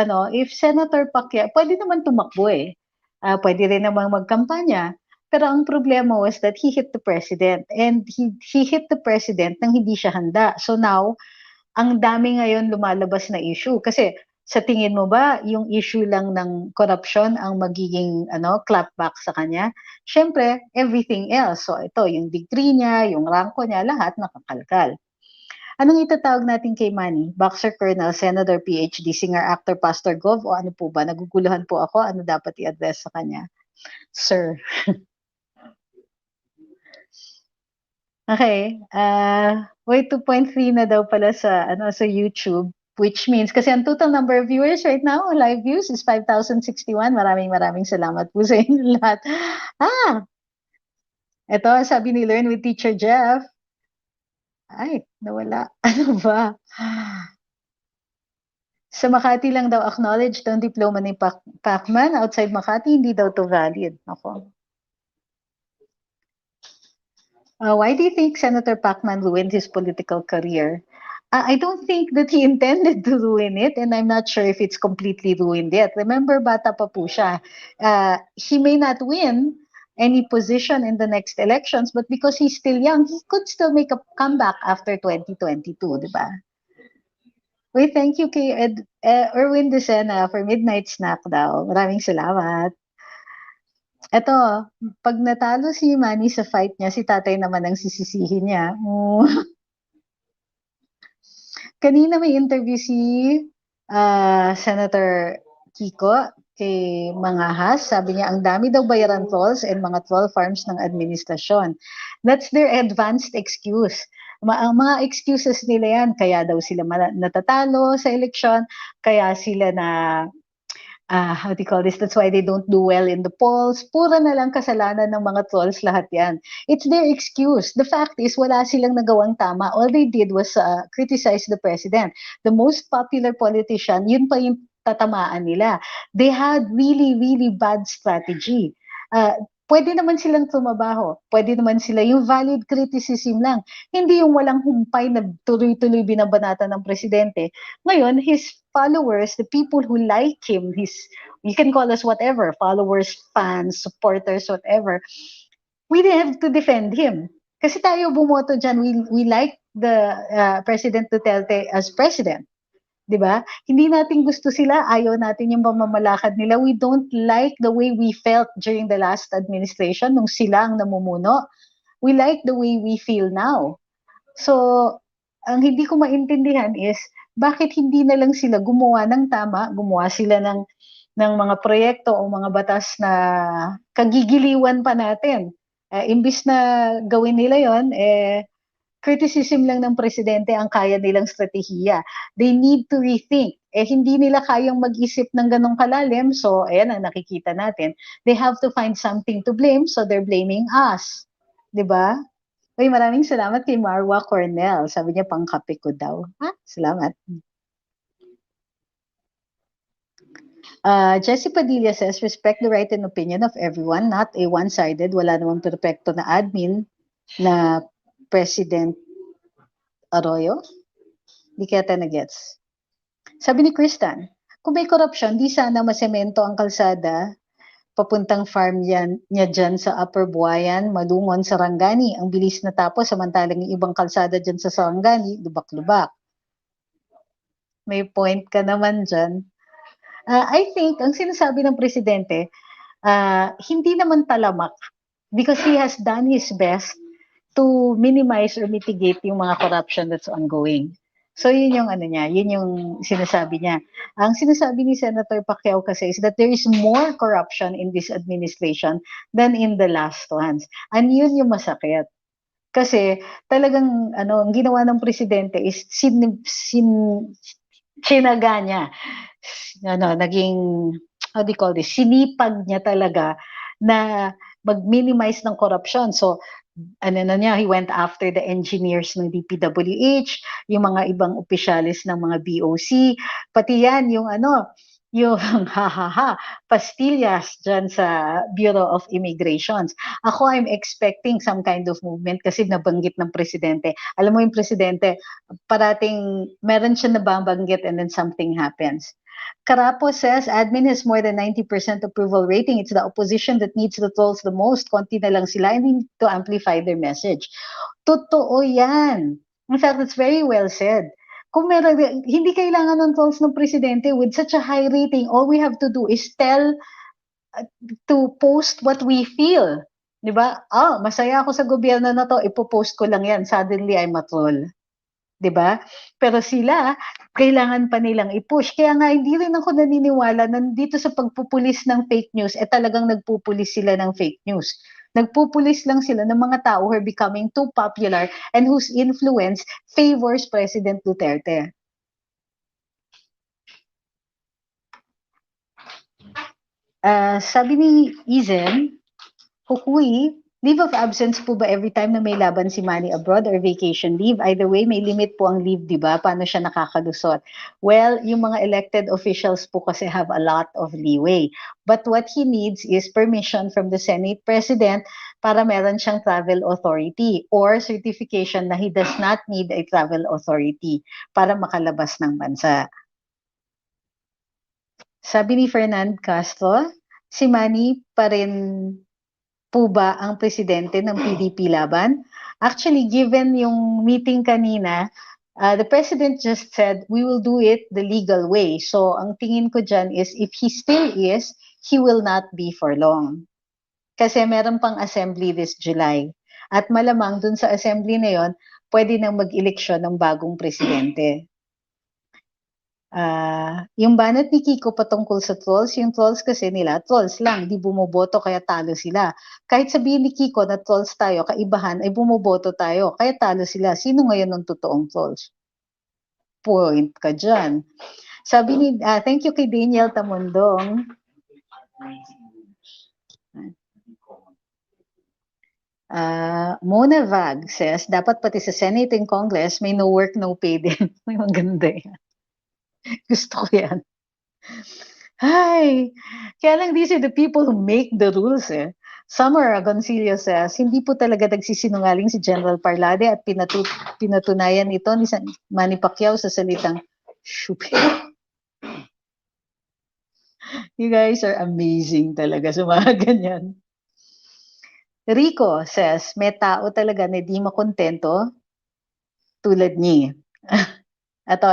Senator Pacquiao, pwede naman tumakbo eh. Pwede rin namang magkampanya. Pero ang problema was that he hit the president and he hit the president nang hindi siya handa. So now, ang dami ngayon lumalabas na issue kasi sa tingin mo ba yung issue lang ng corruption ang magiging clapback sa kanya? Syempre, everything else. So ito, yung degree niya, yung ranko niya, lahat nakakalkal. Anong itatawag natin kay Manny? Boxer, Colonel, Senator, PhD, Singer, Actor, Pastor, Gov, o ano po ba? Naguguluhan po ako. Ano dapat i-address sa kanya? Sir. Okay. Wait, 2.3 na daw pala sa YouTube, which means kasi ang total number of viewers right now, live views is 5,061. Maraming salamat po sa inyo lahat. Ito, sabi ni Learn with Teacher Jeff. Ay, nawala. Ano ba? Sa Makati lang daw acknowledged ang diploma ni Pacman. Outside Makati, hindi daw to valid. Ako. Why do you think Senator Pacman ruined his political career? I don't think that he intended to ruin it, and I'm not sure if it's completely ruined yet. Remember, bata pa po siya. He may not win any position in the next elections, but because he's still young, he could still make a comeback after 2022, di ba? Wait, thank you kay Erwin Decena for Midnight Snack daw. Maraming salamat. Eto, pag natalo si Manny sa fight niya, si tatay naman ang sisisihin niya. Kanina may interview si Senator Kiko kay Mangahas. Sabi niya, ang dami daw bayaran tolls and mga troll farms ng administrasyon. That's their advanced excuse. Ang mga excuses nila yan, kaya daw sila natatalo sa eleksyon, kaya sila how do you call this? That's why they don't do well in the polls. Pura na lang kasalanan ng mga trolls lahat yan. It's their excuse. The fact is, wala silang nagawang tama. All they did was criticize the president. The most popular politician, yun pa yung tatamaan nila. They had really, really bad strategy. Pwede naman silang tumabaho. Pwede naman sila yung valid criticism lang. Hindi yung walang humpay na tuloy-tuloy binabanata ng presidente. Ngayon, his followers, the people who like him, you can call us whatever, followers, fans, supporters, whatever, we have to defend him. Kasi tayo bumoto dyan, we like the President Duterte as president. Diba? Hindi natin gusto sila, ayaw natin yung pamamalakad nila. We don't like the way we felt during the last administration nung sila ang namumuno. We like the way we feel now. So, ang hindi ko maintindihan is, bakit hindi na lang sila gumawa ng tama, gumawa sila ng mga proyekto o mga batas na kagigiliwan pa natin. Imbis na gawin nila yon, criticism lang ng presidente ang kaya nilang strategiya. They need to rethink. Hindi nila kayang mag-isip ng ganong kalalim, so ayan ang nakikita natin. They have to find something to blame, so they're blaming us. Diba? Uy, maraming salamat kay Marwa Cornell. Sabi niya, pangkape ko daw. Salamat. Jessie Padilla says, respect the right and opinion of everyone, not a one-sided. Wala namang perfecto na admin na President Arroyo. Di kaya tayo na-gets. Sabi ni Kristan, kung may corruption, di sana masemento ang kalsada papuntang farm niya dyan sa Upper Buayan, Malungon, Sarangani. Ang bilis na tapos, samantalang yung ibang kalsada dyan sa Sarangani, lubak-lubak. May point ka naman dyan. I think, ang sinasabi ng presidente, hindi naman talamak because he has done his best to minimize or mitigate yung mga corruption that's ongoing. So yun yung ano niya, yun yung sinasabi niya. Ang sinasabi ni Senator Pacquiao kasi is that there is more corruption in this administration than in the last ones. And yun yung masakit. Kasi talagang ano, ang ginawa ng presidente is sinaga niya. Ano, naging how do you call this? Sinipag niya talaga na mag-minimize ng corruption. So ano na niya, he went after the engineers ng DPWH, yung mga ibang opisyalis ng mga BOC, pati yan yung ano, yung pastillas dyan sa Bureau of Immigrations. Ako, I'm expecting some kind of movement kasi nabanggit ng presidente. Alam mo yung presidente, parating meron siya nababanggit and then something happens. Carapo says, admin has more than 90% approval rating. It's the opposition that needs the trolls the most. Konti na lang sila and need to amplify their message. Totoo yan. In fact, it's very well said. Kung meron, hindi kailangan ng trolls ng presidente with such a high rating. All we have to do is to post what we feel. Diba? Masaya ako sa gobyerno na to, ipopost ko lang yan. Suddenly, I'm a troll. 'Di ba? Pero sila, kailangan pa nilang i-push. Kaya nga hindi rin ako naniniwala na dito sa pagpupulis ng fake news, talagang nagpupulis sila ng fake news. Nagpupulis lang sila ng mga tao who are becoming too popular and whose influence favors President Duterte. Sabi ni Izen, Hukui, leave of absence po ba every time na may laban si Manny abroad or vacation leave? Either way, may limit po ang leave, di ba? Paano siya nakakalusot? Well, yung mga elected officials po kasi have a lot of leeway. But what he needs is permission from the Senate President para meron siyang travel authority or certification na he does not need a travel authority para makalabas ng bansa. Sabi ni Fernand Castro, si Manny pa rin po ba ang presidente ng PDP Laban? Actually, given yung meeting kanina, the president just said, we will do it the legal way. So, ang tingin ko dyan is, if he still is, he will not be for long. Kasi meron pang assembly this July. At malamang dun sa assembly na yon, pwede nang mag-eleksyon ng bagong presidente. Yung banat ni Kiko patungkol sa trolls, yung trolls kasi nila, trolls lang, di bumoboto kaya talo sila. Kahit sabihin ni Kiko na trolls tayo, kaibahan ay bumoboto tayo, kaya talo sila. Sino ngayon ng totoong trolls? Point ka dyan. Sabi ni, thank you kay Daniel Tamundong. Mona Vag says, dapat pati sa Senate and Congress, may no work, no pay din. May maganda yan. Gusto ko yan. Ay, kaya lang these are the people who make the rules eh. Summer Agoncillo says, hindi po talaga nagsisinungaling si General Parlade at pinatunayan ito ni Manny Pacquiao sa salitang shupi. You guys are amazing talaga sa mga ganyan. Rico says, may tao talaga na di makontento tulad niya. Ito.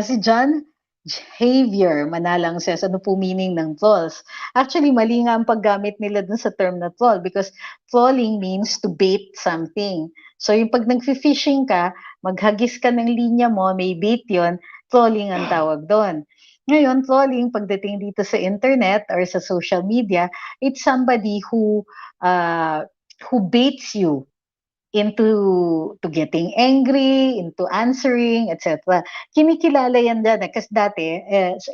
Si John Javier Manalang says, ano po meaning ng trolls? Actually, mali nga ang paggamit nila dun sa term na troll because trolling means to bait something. So yung pag nag-fishing ka, maghagis ka ng linya mo, may bait yon, trolling ang tawag doon. Ngayon, trolling, pagdating dito sa internet or sa social media, it's somebody who baits you into getting angry, into answering, etc. Kinikilala yan dyan. Kasi dati,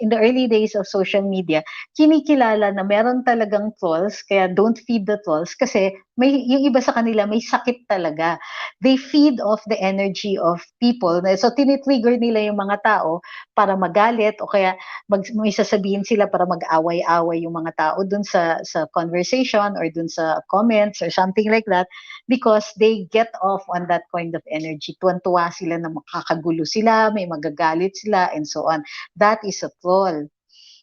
in the early days of social media, kinikilala na meron talagang trolls, kaya don't feed the trolls, kasi yung iba sa kanila may sakit talaga. They feed off the energy of people. So, tinitrigger nila yung mga tao para magalit o kaya may sasabihin sila para mag-away-away yung mga tao dun sa conversation or dun sa comments or something like that because they get off on that kind of energy. Tuwan-tuwa sila na makakagulo sila, may magagalit sila, and so on. That is a troll.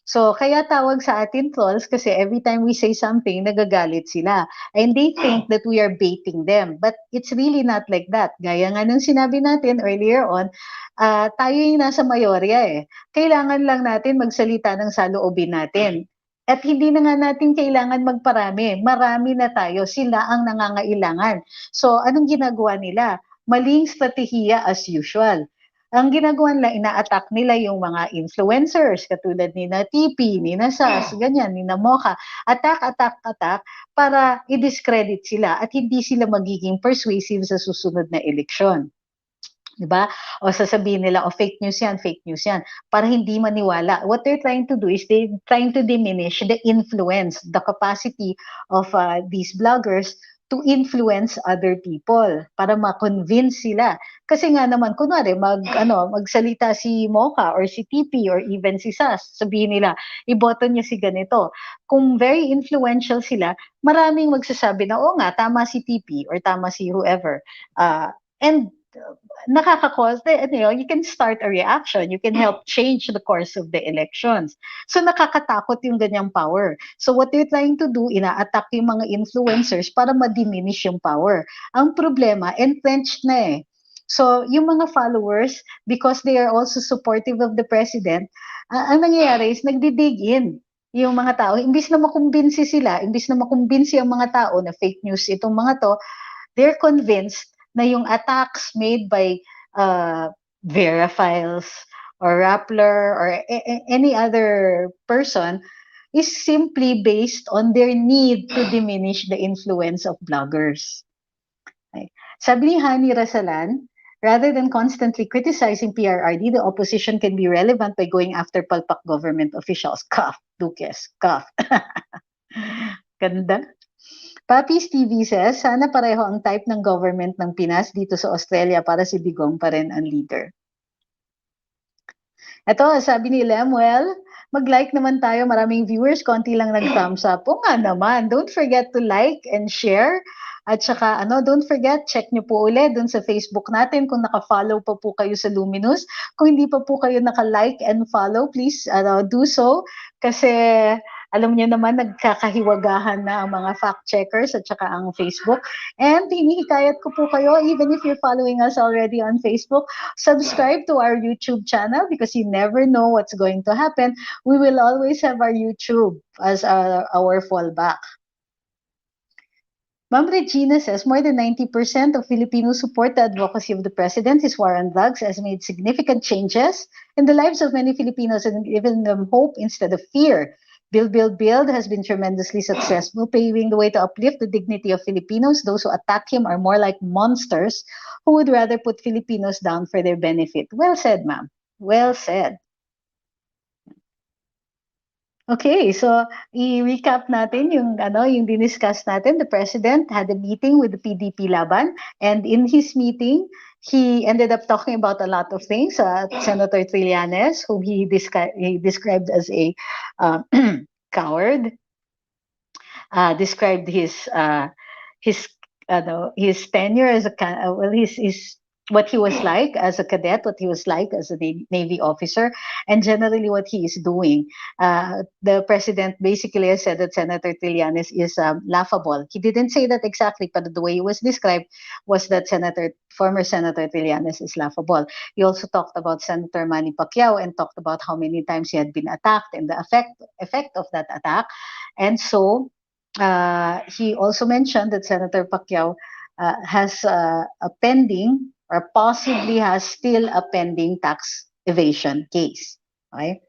So, kaya tawag sa atin trolls kasi every time we say something, nagagalit sila. And they think that we are baiting them. But it's really not like that. Gaya nga nung sinabi natin earlier on, tayo yung nasa mayorya eh. Kailangan lang natin magsalita ng saloobin natin. At hindi na nga natin kailangan magparami. Marami na tayo. Sila ang nangangailangan. So, anong ginagawa nila? Maling strategiya as usual. Ang ginagawa nila, ina-attack nila yung mga influencers, katulad ni na TP, ni na SAS, ganyan, ni na Mocha. Attack, attack, attack, para i-discredit sila at hindi sila magiging persuasive sa susunod na eleksyon. Diba? O sasabihin nila, oh, fake news yan, para hindi maniwala. What they're trying to do is they're trying to diminish the influence, the capacity of these bloggers to influence other people, para ma-convince sila. Kasi nga naman, kunwari, magsalita si Mocha or si TP or even si SAS, sabihin nila, iboto niyo si ganito. Kung very influential sila, maraming magsasabi na, oh nga, tama si TP or tama si whoever. And nakaka-cause, you can start a reaction. You can help change the course of the elections. So nakakatakot yung ganyang power. So what they're trying to do, ina-attack yung mga influencers para ma-diminish yung power. Ang problema, entrenched na eh. So yung mga followers, because they are also supportive of the president, ang nangyayari is nagdi-dig in yung mga tao. Imbis na makumbinsi sila, imbis na makumbinsi ang mga tao na fake news itong mga to, they're convinced na yung attacks made by Verifiles or Rappler or any other person is simply based on their need to diminish the influence of bloggers. Okay. Sabi ni Hani Rasalan, rather than constantly criticizing PRRD, the opposition can be relevant by going after palpak government officials. Cough, Duques, cough. Ganda. Papi's TV says, sana pareho ang type ng government ng Pinas dito sa Australia para si Digong pa rin ang leader. Ito, sabi ni Lemuel, mag-like naman tayo, maraming viewers, konti lang nag-thumbs up. O nga naman, don't forget to like and share. At saka, don't forget, check nyo po ulit dun sa Facebook natin kung naka-follow pa po kayo sa Luminous. Kung hindi pa po kayo naka-like and follow, please do so. Kasi alam niyo naman, nagkakahiwagahan na ang mga fact-checkers at saka ang Facebook. And hinihikayat ko po kayo, even if you're following us already on Facebook, subscribe to our YouTube channel because you never know what's going to happen. We will always have our YouTube as our fallback. Ma'am Regina says, more than 90% of Filipinos support the advocacy of the president. His war on drugs has made significant changes in the lives of many Filipinos and given them hope instead of fear. Build has been tremendously successful, paving the way to uplift the dignity of Filipinos. Those who attack him are more like monsters who would rather put Filipinos down for their benefit. Well said, ma'am. Well said. Okay, so i-recap natin yung diniscuss natin. The president had a meeting with the PDP Laban, and in his meeting, he ended up talking about a lot of things. Senator Trillanes, whom he described as a coward, described his tenure as his what he was like as a cadet, what he was like as a Navy officer, and generally what he is doing. The president basically has said that Senator Trillanes is laughable. He didn't say that exactly, but the way he was described was that former Senator Trillanes is laughable. He also talked about Senator Manny Pacquiao and talked about how many times he had been attacked and the effect of that attack. And so he also mentioned that Senator Pacquiao has a pending or possibly has still a pending tax evasion case. Okay?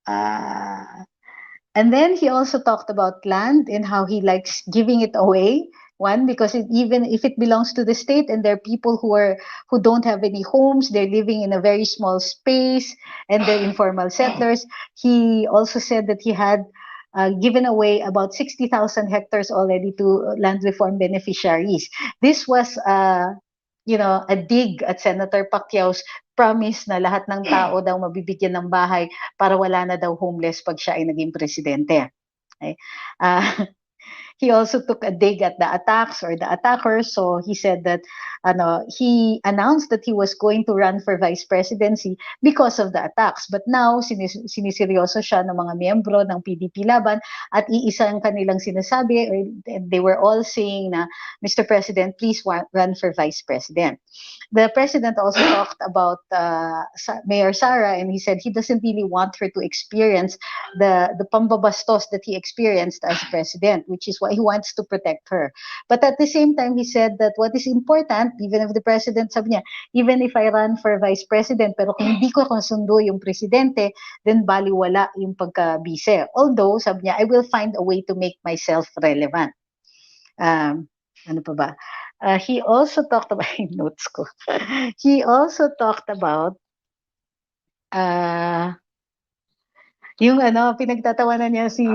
And then he also talked about land and how he likes giving it away. One, because even if it belongs to the state and there are people who don't have any homes, they're living in a very small space and they're informal settlers. He also said that he had given away about 60,000 hectares already to land reform beneficiaries. This was a dig at Senator Pacquiao's promise na lahat ng tao daw mabibigyan ng bahay para wala na daw homeless pag siya ay naging presidente. Okay? he also took a dig at the attacks or the attackers. So he said that he announced that he was going to run for vice presidency because of the attacks. But now, siniseryoso siya ng mga miyembro ng PDP Laban at iisa ang kanilang sinasabi, or they were all saying na, Mr. President, please run for vice president. The president also talked about Mayor Sara, and he said he doesn't really want her to experience the pambabastos that he experienced as president, which is why he wants to protect her. But at the same time, he said that what is important, even if the president, sabi niya, even if I run for vice president, pero kung hindi ko kasundo yung presidente, then baliwala yung pagka-bise. Although, sabi niya, I will find a way to make myself relevant. Ano pa ba? He also talked about, notes ko. He also talked about yung pinagtatawanan niya si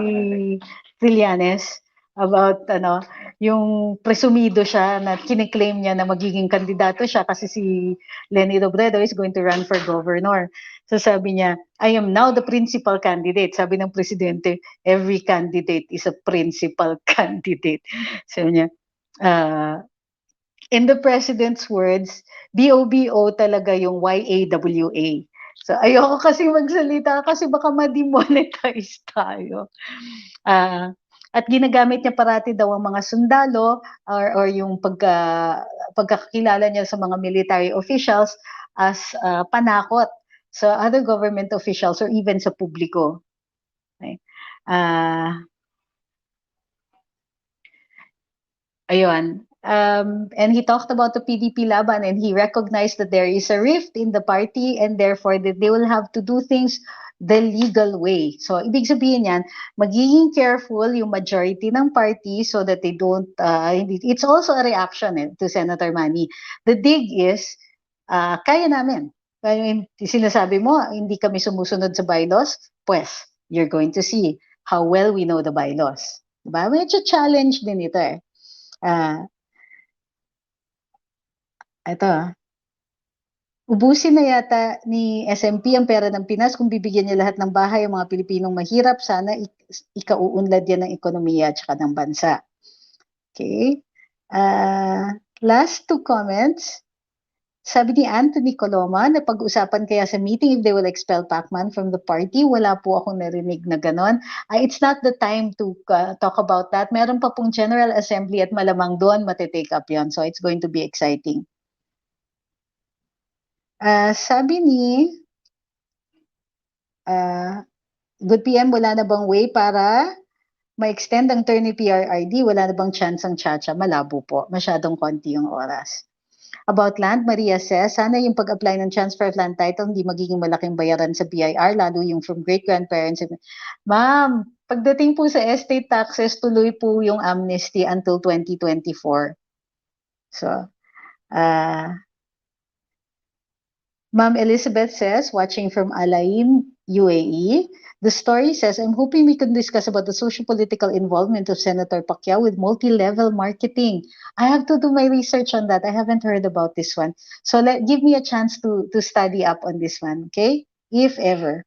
Trillanes about yung presumido siya na kiniklaim niya na magiging kandidato siya kasi si Leni Robredo is going to run for governor. So sabi niya, I am now the principal candidate. Sabi ng presidente, every candidate is a principal candidate. Sabi niya, in the president's words, BOBO talaga yung YAWA. So ayoko kasi magsalita kasi baka ma-demonetize tayo. At ginagamit niya parati daw ang mga sundalo or yung pagkakilala niya sa mga military officials as panakot sa other government officials or even sa publiko. Okay. Ayun. And he talked about the PDP Laban, and he recognized that there is a rift in the party and therefore that they will have to do things the legal way. So, ibig sabihin yan, magiging careful yung majority ng party so that they don't, it's also a reaction to Senator Manny. The dig is, kaya namin. Sinasabi mo, hindi kami sumusunod sa bylaws, pues, you're going to see how well we know the bylaws. Diba? Medyo challenge din ito eh. Ito. Ubusin na yata ni SMP ang pera ng Pinas kung bibigyan niya lahat ng bahay ang mga Pilipinong mahirap. Sana ikauunlad yan ng ekonomiya at saka ng bansa. Okay. Last two comments. Sabi ni Anthony Coloma, na pag-usapan kaya sa meeting if they will expel Pacman from the party. Wala po akong narinig na ganon. It's not the time to talk about that. Meron pa pong General Assembly at malamang doon matitake up yon. So it's going to be exciting. Sabi ni Good PM, wala na bang way para ma-extend ang term ni PRRD? Wala na bang chance ang Chacha? Malabo po. Masyadong konti yung oras. About land, Maria says, sana yung pag-apply ng transfer of land title hindi magiging malaking bayaran sa BIR, lalo yung from great-grandparents. Ma'am, pagdating po sa estate taxes, tuloy po yung amnesty until 2024. So, Ma'am Elizabeth says, watching from Alain, UAE, the story says, I'm hoping we can discuss about the socio-political involvement of Senator Pacquiao with multi-level marketing. I have to do my research on that. I haven't heard about this one. So give me a chance to study up on this one, okay? If ever.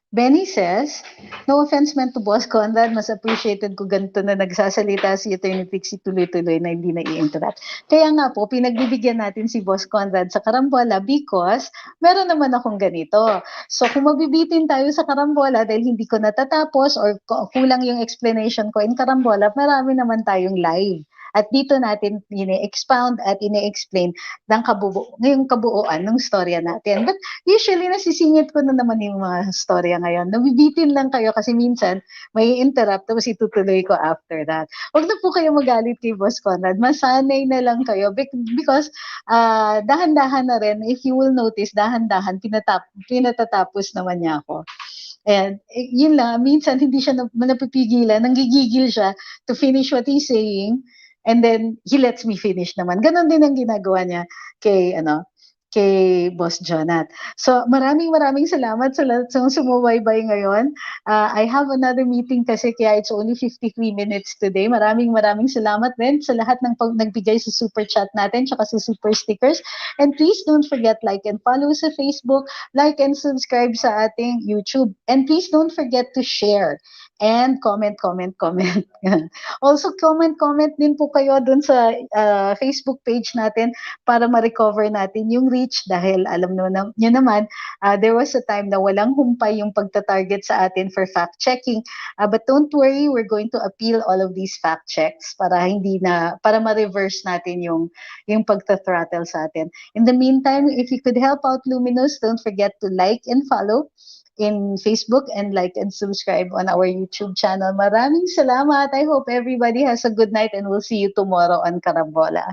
Benny says, no offense meant to Boss Conrad, mas appreciated ko ganito na nagsasalita si Attorney Trixie tuloy-tuloy na hindi na i-interrupt. Kaya nga po, pinagbibigyan natin si Boss Conrad sa karambola because meron naman akong ganito. So kung mabibitin tayo sa karambola dahil hindi ko natatapos or kulang yung explanation ko in karambola, marami naman tayong live. At dito natin ine-expound at ine-explain ng ngayong kabuuan ng storya natin. But usually, nasisingit ko na naman yung mga storya ngayon. Nabibitin lang kayo kasi minsan may interrupt tapos itutuloy ko after that. Huwag na po kayo magalit kay Boss Conrad. Masanay na lang kayo because dahan-dahan na rin, if you will notice, dahan-dahan, pinatatapos naman niya ako. And yun lang, minsan hindi siya napipigilan, nanggigigil siya to finish what he's saying. And then, he lets me finish naman. Ganon din ang ginagawa niya kay kay Boss Jonat. So maraming salamat sa lahat ng sumubaybay ngayon. I have another meeting kasi kaya it's only 53 minutes today. Maraming salamat din sa lahat ng nagbigay sa super chat natin tsaka sa super stickers. And please don't forget like and follow sa Facebook, like and subscribe sa ating YouTube. And please don't forget to share and comment. Also comment din po kayo dun sa Facebook page natin para ma-recover natin yung reach dahil alam nyo naman, there was a time na walang humpay yung pagta-target sa atin for fact-checking. But don't worry, we're going to appeal all of these fact checks para ma-reverse natin yung pagta-throttle sa atin. In the meantime, if you could help out Luminous, don't forget to like and follow in Facebook and like and subscribe on our YouTube channel. Maraming salamat. I hope everybody has a good night and we'll see you tomorrow on Karambola.